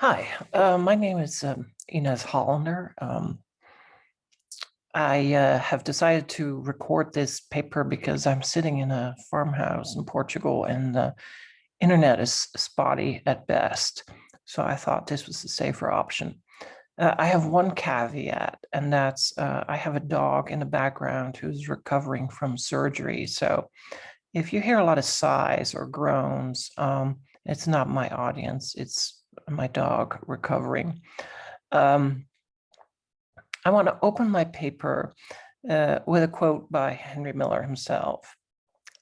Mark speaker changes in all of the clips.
Speaker 1: Hi, my name is Inez Hollander. I have decided to record this paper because I'm sitting in a farmhouse in Portugal and the internet is spotty at best. So I thought this was a safer option. I have one caveat, and that's I have a dog in the background who's recovering from surgery. So if you hear a lot of sighs or groans, it's not my audience, it's my dog recovering. I want to open my paper with a quote by Henry Miller himself.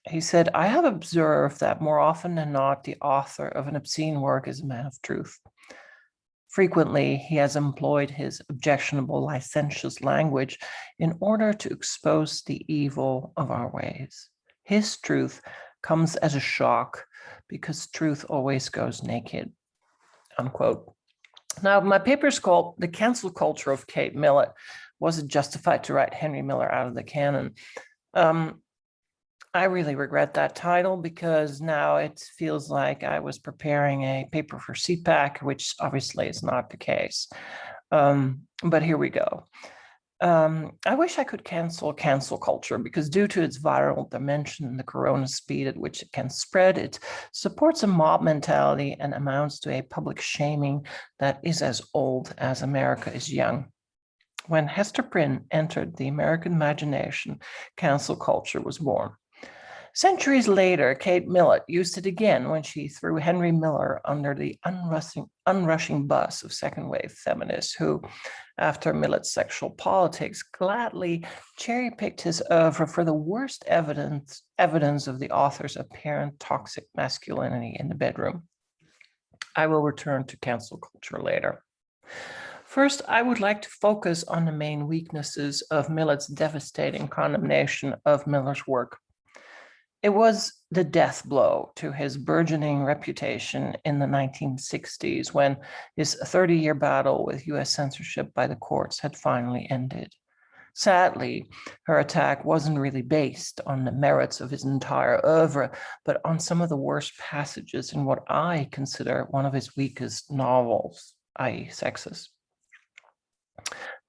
Speaker 1: He said, "I have observed that more often than not, the author of an obscene work is a man of truth. Frequently, he has employed his objectionable licentious language in order to expose the evil of our ways. His truth comes as a shock because truth always goes naked," unquote. Now, my paper is called "The Cancel Culture of Kate Millett. Was it justified to write Henry Miller out of the canon?" I really regret that title because now it feels like I was preparing a paper for CPAC, which obviously is not the case. But here we go. I wish I could cancel culture because due to its viral dimension and the corona speed at which it can spread, it supports a mob mentality and amounts to a public shaming that is as old as America is young. When Hester Prynne entered the American imagination, cancel culture was born. Centuries later, Kate Millett used it again when she threw Henry Miller under the unrushing bus of second-wave feminists who, after Millett's sexual politics, gladly cherry-picked his oeuvre for the worst evidence of the author's apparent toxic masculinity in the bedroom. I will return to cancel culture later. First, I would like to focus on the main weaknesses of Millett's devastating condemnation of Miller's work. It was the death blow to his burgeoning reputation in the 1960s when his 30-year battle with US censorship by the courts had finally ended. Sadly, her attack wasn't really based on the merits of his entire oeuvre, but on some of the worst passages in what I consider one of his weakest novels, i.e. Sexist.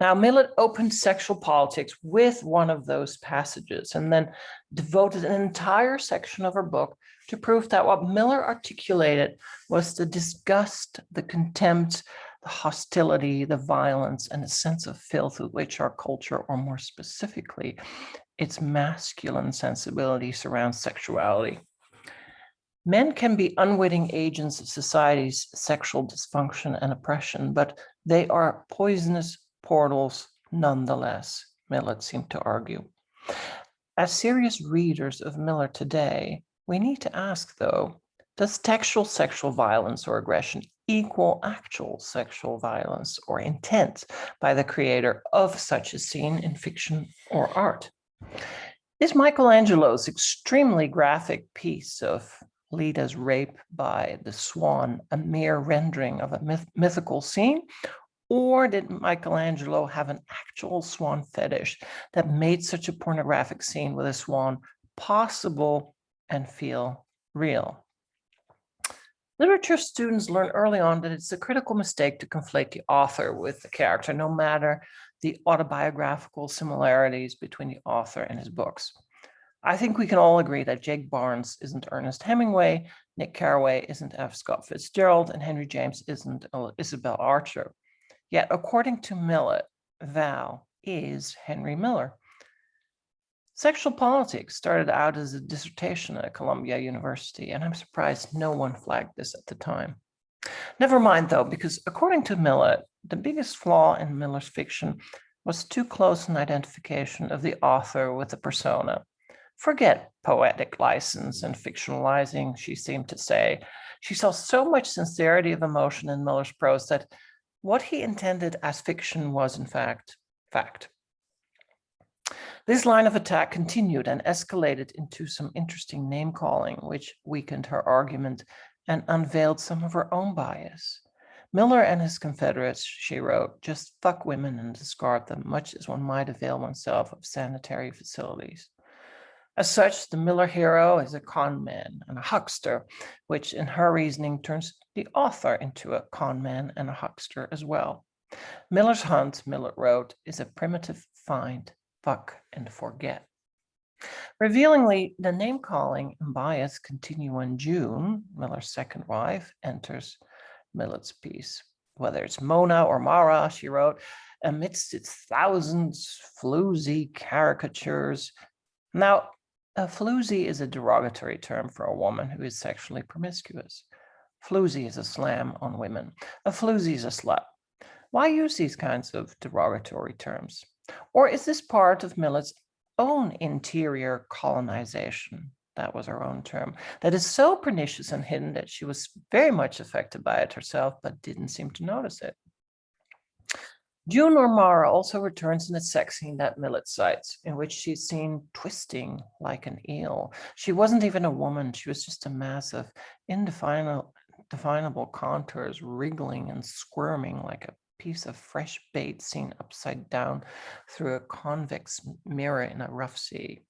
Speaker 1: Now, Millett opened sexual politics with one of those passages and then devoted an entire section of her book to prove that what Miller articulated was the disgust, the contempt, the hostility, the violence, and a sense of filth with which our culture, or more specifically, its masculine sensibility surrounds sexuality. Men can be unwitting agents of society's sexual dysfunction and oppression, but they are poisonous portals nonetheless, Millett seemed to argue. As serious readers of Miller today, we need to ask, though, does textual sexual violence or aggression equal actual sexual violence or intent by the creator of such a scene in fiction or art? Is Michelangelo's extremely graphic piece of Leda's rape by the swan a mere rendering of a mythical scene? Or did Michelangelo have an actual swan fetish that made such a pornographic scene with a swan possible and feel real? Literature students learn early on that it's a critical mistake to conflate the author with the character, no matter the autobiographical similarities between the author and his books. I think we can all agree that Jake Barnes isn't Ernest Hemingway, Nick Carraway isn't F. Scott Fitzgerald, and Henry James isn't Isabel Archer. Yet, according to Millett, Val is Henry Miller. Sexual politics started out as a dissertation at Columbia University, and I'm surprised no one flagged this at the time. Never mind, though, because according to Millett, the biggest flaw in Miller's fiction was too close an identification of the author with the persona. Forget poetic license and fictionalizing, she seemed to say. She saw so much sincerity of emotion in Miller's prose that what he intended as fiction was, in fact, fact. This line of attack continued and escalated into some interesting name-calling, which weakened her argument and unveiled some of her own bias. Miller and his confederates, she wrote, just fuck women and discard them, much as one might avail oneself of sanitary facilities. As such, the Miller hero is a con man and a huckster, which in her reasoning turns the author into a con man and a huckster as well. Miller's hunt, Millett wrote, is a primitive find, fuck, and forget. Revealingly, the name-calling and bias continue when June, Miller's second wife, enters Millett's piece. Whether it's Mona or Mara, she wrote, amidst its thousands floozy caricatures. Now, a floozy is a derogatory term for a woman who is sexually promiscuous. Floozy is a slam on women. A floozy is a slut. Why use these kinds of derogatory terms? Or is this part of Millett's own interior colonization? That was her own term. That is so pernicious and hidden that she was very much affected by it herself, but didn't seem to notice it. June or Mara also returns in the sex scene that Millett cites, in which she's seen twisting like an eel. She wasn't even a woman. She was just a mass of indefinable contours, wriggling and squirming like a piece of fresh bait seen upside down through a convex mirror in a rough sea.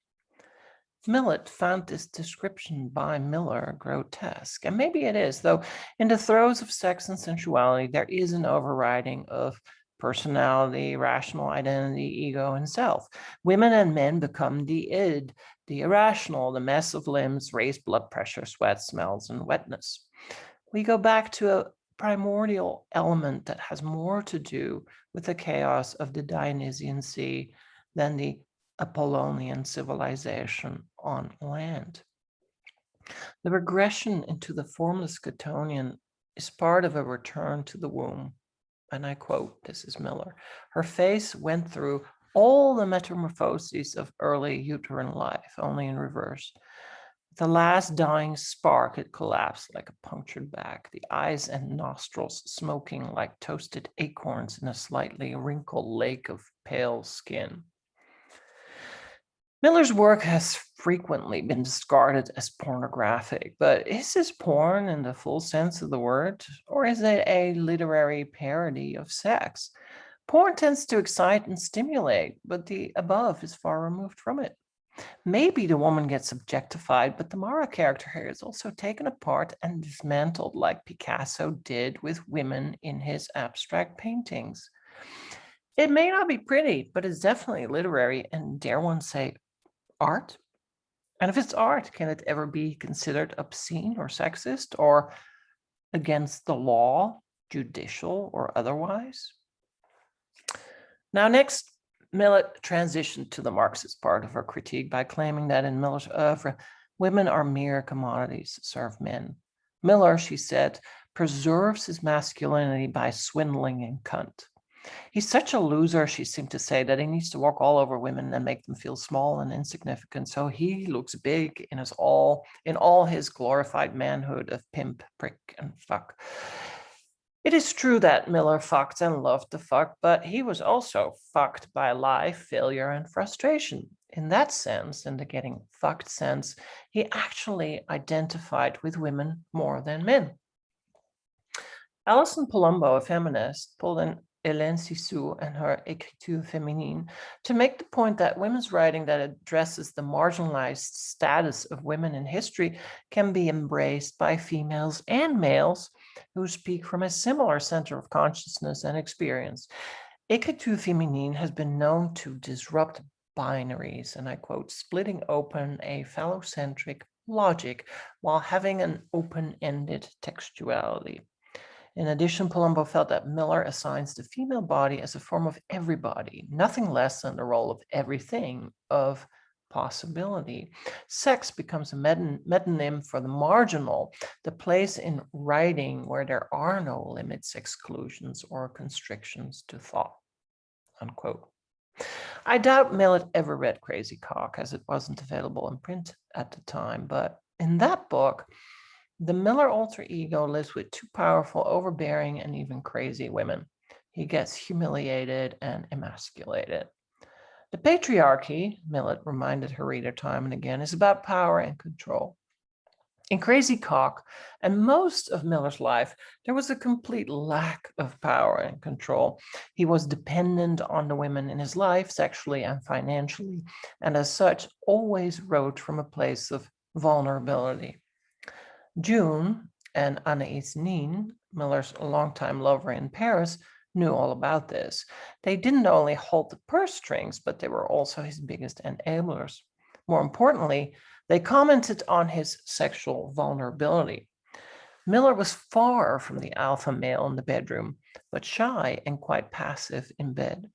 Speaker 1: Millett found this description by Miller grotesque, and maybe it is, though in the throes of sex and sensuality, there is an overriding of personality, rational identity, ego, and self. Women and men become the id, the irrational, the mess of limbs, raised blood pressure, sweat, smells, and wetness. We go back to a primordial element that has more to do with the chaos of the Dionysian Sea than the Apollonian civilization on land. The regression into the formless Catonian is part of a return to the womb. And I quote, this is Miller, her face went through all the metamorphoses of early uterine life, only in reverse. The last dying spark, it collapsed like a punctured back, the eyes and nostrils smoking like toasted acorns in a slightly wrinkled lake of pale skin. Miller's work has frequently been discarded as pornographic, but is this porn in the full sense of the word, or is it a literary parody of sex? Porn tends to excite and stimulate, but the above is far removed from it. Maybe the woman gets objectified, but the Mara character here is also taken apart and dismantled like Picasso did with women in his abstract paintings. It may not be pretty, but it's definitely literary, and dare one say, art? And if it's art, can it ever be considered obscene or sexist or against the law, judicial or otherwise? Now, next, Millett transitioned to the Marxist part of her critique by claiming that in Miller's oeuvre, women are mere commodities that serve men. Miller, she said, preserves his masculinity by swindling and cunt. He's such a loser, she seemed to say, that he needs to walk all over women and make them feel small and insignificant. So he looks big in all his glorified manhood of pimp, prick, and fuck. It is true that Miller fucked and loved to fuck, but he was also fucked by life, failure, and frustration. In that sense, in the getting fucked sense, he actually identified with women more than men. Alison Palumbo, a feminist, pulled in Hélène Cixous and her Écriture féminine to make the point that women's writing that addresses the marginalized status of women in history can be embraced by females and males who speak from a similar center of consciousness and experience. Écriture féminine has been known to disrupt binaries, and I quote, splitting open a phallocentric logic while having an open-ended textuality. In addition, Palumbo felt that Miller assigns the female body as a form of everybody, nothing less than the role of everything, of possibility. Sex becomes a metonym for the marginal, the place in writing where there are no limits, exclusions, or constrictions to thought, unquote. I doubt Millett ever read Crazy Cock, as it wasn't available in print at the time, but in that book, the Miller alter ego lives with two powerful, overbearing, and even crazy women. He gets humiliated and emasculated. The patriarchy, Millett reminded her reader time and again, is about power and control. In Crazy Cock and most of Miller's life, there was a complete lack of power and control. He was dependent on the women in his life, sexually and financially, and as such, always wrote from a place of vulnerability. June, And Anaïs Nin, Miller's longtime lover in Paris, knew all about this. They didn't only hold the purse strings, but they were also his biggest enablers. More importantly, they commented on his sexual vulnerability. Miller was far from the alpha male in the bedroom, but shy and quite passive in bed.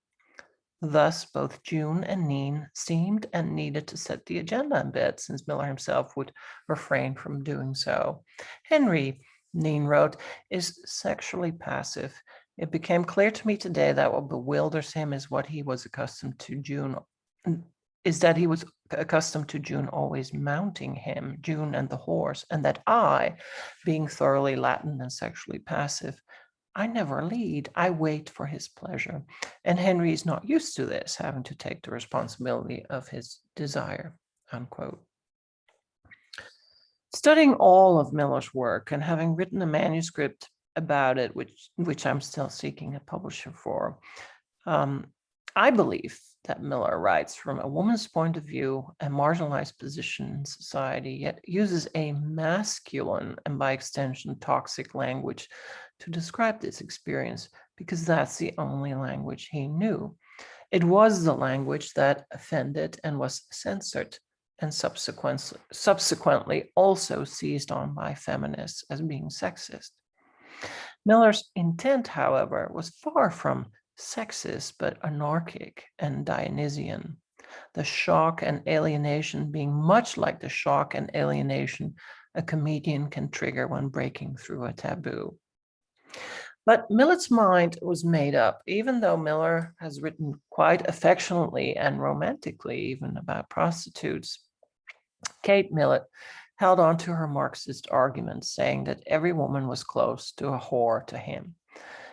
Speaker 1: Thus, both June and Nin seemed and needed to set the agenda in bed, since Miller himself would refrain from doing so. Henry, Nin wrote, is sexually passive. It became clear to me today that what bewilders him is what he was accustomed to June, is that he was accustomed to June always mounting him, June and the horse, and that I, being thoroughly Latin and sexually passive, I never lead, I wait for his pleasure. And Henry is not used to this, having to take the responsibility of his desire, unquote. Studying all of Miller's work and having written a manuscript about it, which I'm still seeking a publisher for, I believe that Miller writes from a woman's point of view, a marginalized position in society, yet uses a masculine and by extension toxic language to describe this experience, because that's the only language he knew. It was the language that offended and was censored, and subsequently also seized on by feminists as being sexist. Miller's intent, however, was far from sexist, but anarchic and Dionysian. The shock and alienation being much like the shock and alienation a comedian can trigger when breaking through a taboo. But Millett's mind was made up, even though Miller has written quite affectionately and romantically even about prostitutes. Kate Millett held on to her Marxist argument, saying that every woman was close to a whore to him.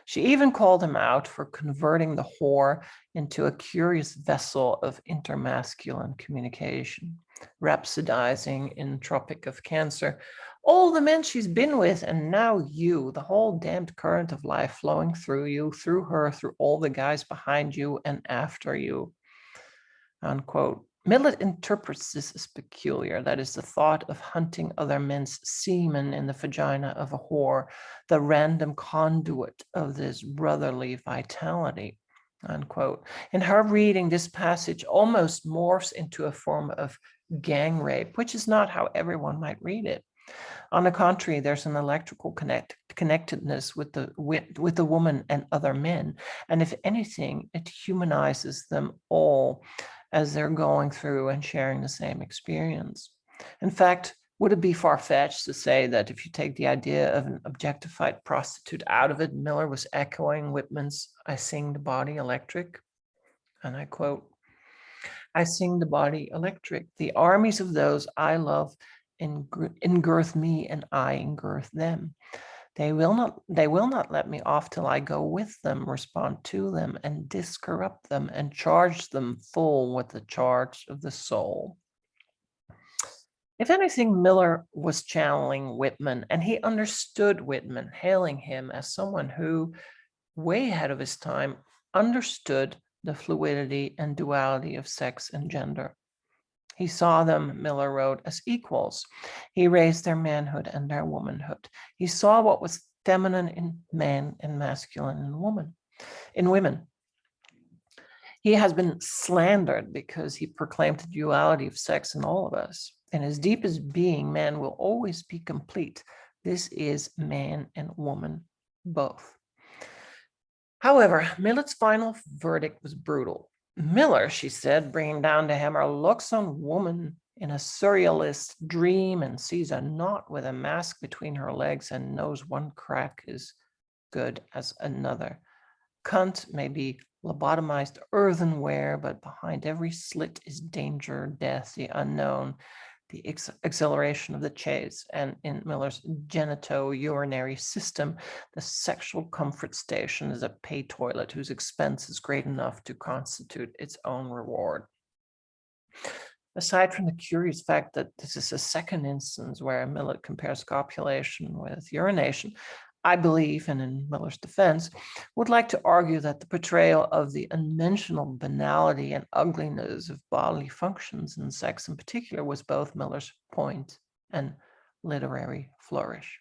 Speaker 1: She even called him out for converting the whore into a curious vessel of intermasculine communication, rhapsodizing in Tropic of Cancer, all the men she's been with, and now you, the whole damned current of life flowing through you, through her, through all the guys behind you and after you, unquote. Millett interprets this as peculiar, that is, the thought of hunting other men's semen in the vagina of a whore, the random conduit of this brotherly vitality, unquote. In her reading, this passage almost morphs into a form of gang rape, which is not how everyone might read it. On the contrary, there's an electrical connectedness with the woman and other men, and if anything, it humanizes them all as they're going through and sharing the same experience. In fact, would it be far-fetched to say that if you take the idea of an objectified prostitute out of it, Miller was echoing Whitman's "I sing the body electric"? And I quote, "I sing the body electric. The armies of those I love engirth me, and I engirth them. They will not let me off till I go with them, respond to them, and discorrupt them, and charge them full with the charge of the soul." If anything, Miller was channeling Whitman, and he understood Whitman, hailing him as someone who, way ahead of his time, understood the fluidity and duality of sex and gender. He saw them, Miller wrote, as equals. He raised their manhood and their womanhood. He saw what was feminine in man and masculine in women. He has been slandered because he proclaimed the duality of sex in all of us. In his deepest being, man will always be complete. This is man and woman, both. However, Millett's final verdict was brutal. Miller, she said, bringing down the hammer, looks on woman in a surrealist dream and sees a knot with a mask between her legs and knows one crack is good as another. Cunt may be lobotomized earthenware, but behind every slit is danger, death, the unknown, the acceleration of the chase, and in Miller's genito-urinary system, the sexual comfort station is a pay toilet whose expense is great enough to constitute its own reward. Aside from the curious fact that this is a second instance where Millett compares copulation with urination, I believe, and in Miller's defense, would like to argue that the portrayal of the unmentionable banality and ugliness of bodily functions in sex in particular was both Miller's point and literary flourish.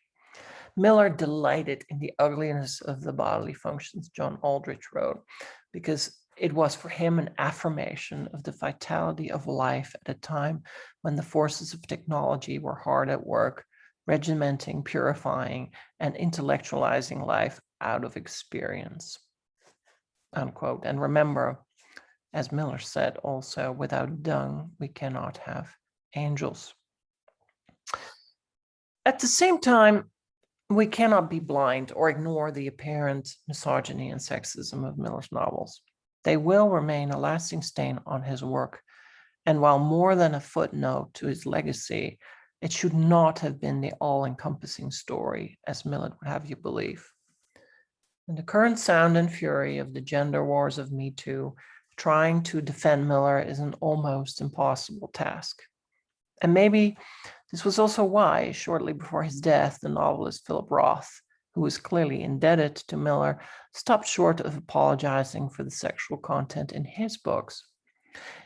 Speaker 1: Miller delighted in the ugliness of the bodily functions, John Aldrich wrote, because it was for him an affirmation of the vitality of life at a time when the forces of technology were hard at work, regimenting, purifying, and intellectualizing life out of experience, unquote. And remember, as Miller said also, without dung, we cannot have angels. At the same time, we cannot be blind or ignore the apparent misogyny and sexism of Miller's novels. They will remain a lasting stain on his work. And while more than a footnote to his legacy, it should not have been the all-encompassing story, as Millett would have you believe. In the current sound and fury of the gender wars of Me Too, trying to defend Miller is an almost impossible task. And maybe this was also why, shortly before his death, the novelist Philip Roth, who was clearly indebted to Miller, stopped short of apologizing for the sexual content in his books.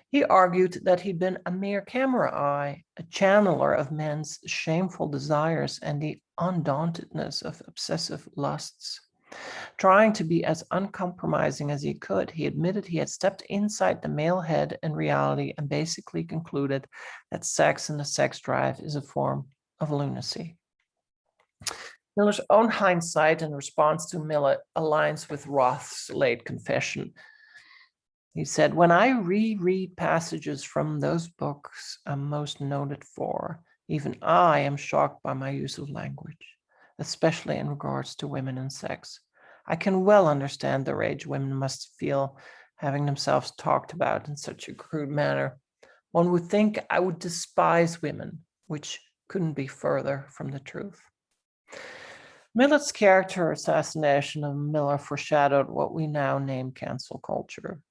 Speaker 1: He argued that he'd been a mere camera eye, a channeler of men's shameful desires and the undauntedness of obsessive lusts. Trying to be as uncompromising as he could, he admitted he had stepped inside the male head and reality and basically concluded that sex and the sex drive is a form of lunacy. Miller's own hindsight in response to Millett aligns with Roth's late confession. He said, "When I reread passages from those books I'm most noted for, even I am shocked by my use of language, especially in regards to women and sex. I can well understand the rage women must feel having themselves talked about in such a crude manner. One would think I would despise women, which couldn't be further from the truth." Millett's character assassination of Miller foreshadowed what we now name cancel culture.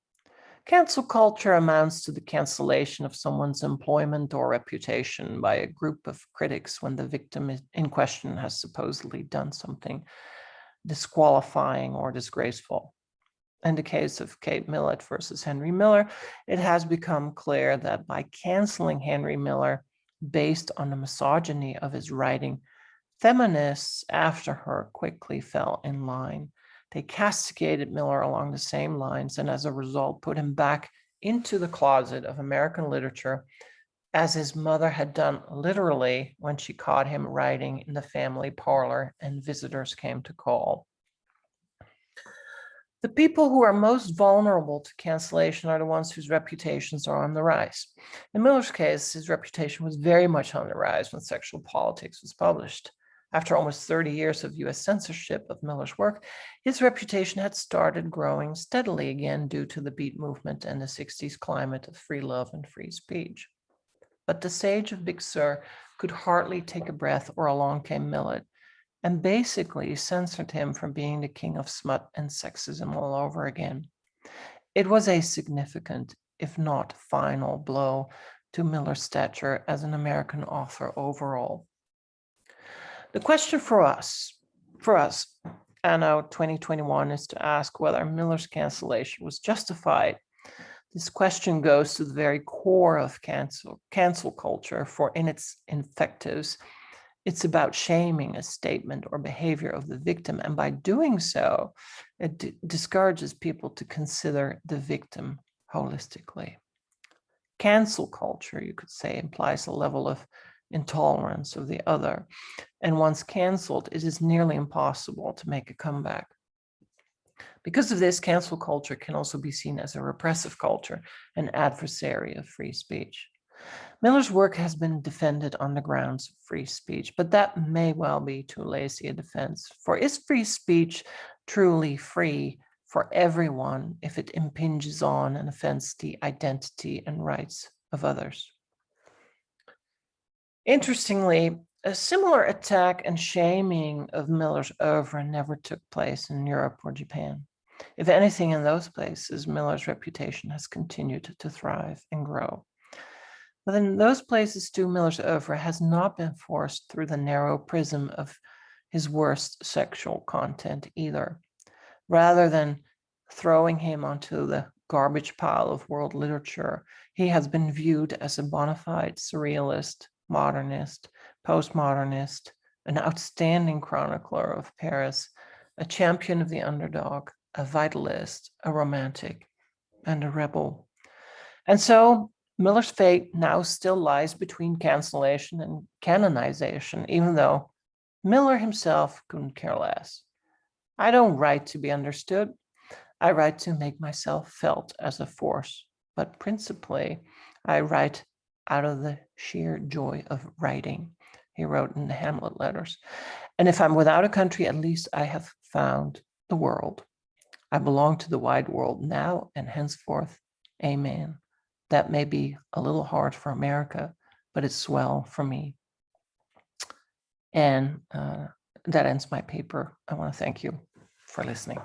Speaker 1: Cancel culture amounts to the cancellation of someone's employment or reputation by a group of critics when the victim in question has supposedly done something disqualifying or disgraceful. In the case of Kate Millett versus Henry Miller, it has become clear that by canceling Henry Miller based on the misogyny of his writing, feminists after her quickly fell in line. They castigated Miller along the same lines and as a result put him back into the closet of American literature as his mother had done literally when she caught him writing in the family parlor and visitors came to call. The people who are most vulnerable to cancellation are the ones whose reputations are on the rise. In Miller's case, his reputation was very much on the rise when Sexual Politics was published. After almost 30 years of US censorship of Miller's work, his reputation had started growing steadily again due to the Beat movement and the 60s climate of free love and free speech. But the sage of Big Sur could hardly take a breath, or along came Millett and basically censored him from being the king of smut and sexism all over again. It was a significant, if not final, blow to Miller's stature as an American author overall. The question for us, anno 2021, is to ask whether Miller's cancellation was justified. This question goes to the very core of cancel culture, for in its invectives, it's about shaming a statement or behavior of the victim, and by doing so, it discourages people to consider the victim holistically. Cancel culture, you could say, implies a level of intolerance of the other, and once canceled, it is nearly impossible to make a comeback. Because of this, cancel culture can also be seen as a repressive culture, an adversary of free speech. Miller's work has been defended on the grounds of free speech, but that may well be too lazy a defense. For is free speech truly free for everyone if it impinges on and offends the identity and rights of others? Interestingly, a similar attack and shaming of Miller's oeuvre never took place in Europe or Japan. If anything, in those places, Miller's reputation has continued to thrive and grow. But in those places too, Miller's oeuvre has not been forced through the narrow prism of his worst sexual content either. Rather than throwing him onto the garbage pile of world literature, he has been viewed as a bona fide surrealist, modernist, postmodernist, an outstanding chronicler of Paris, a champion of the underdog, a vitalist, a romantic, and a rebel. And so Miller's fate now still lies between cancellation and canonization, even though Miller himself couldn't care less. I don't write to be understood. I write to make myself felt as a force, but principally I write out of the sheer joy of writing, he wrote in the Hamlet letters. And if I'm without a country, at least I have found the world. I belong to the wide world now and henceforth. Amen. That may be a little hard for America, but it's swell for me. And that ends my paper. I want to thank you for listening.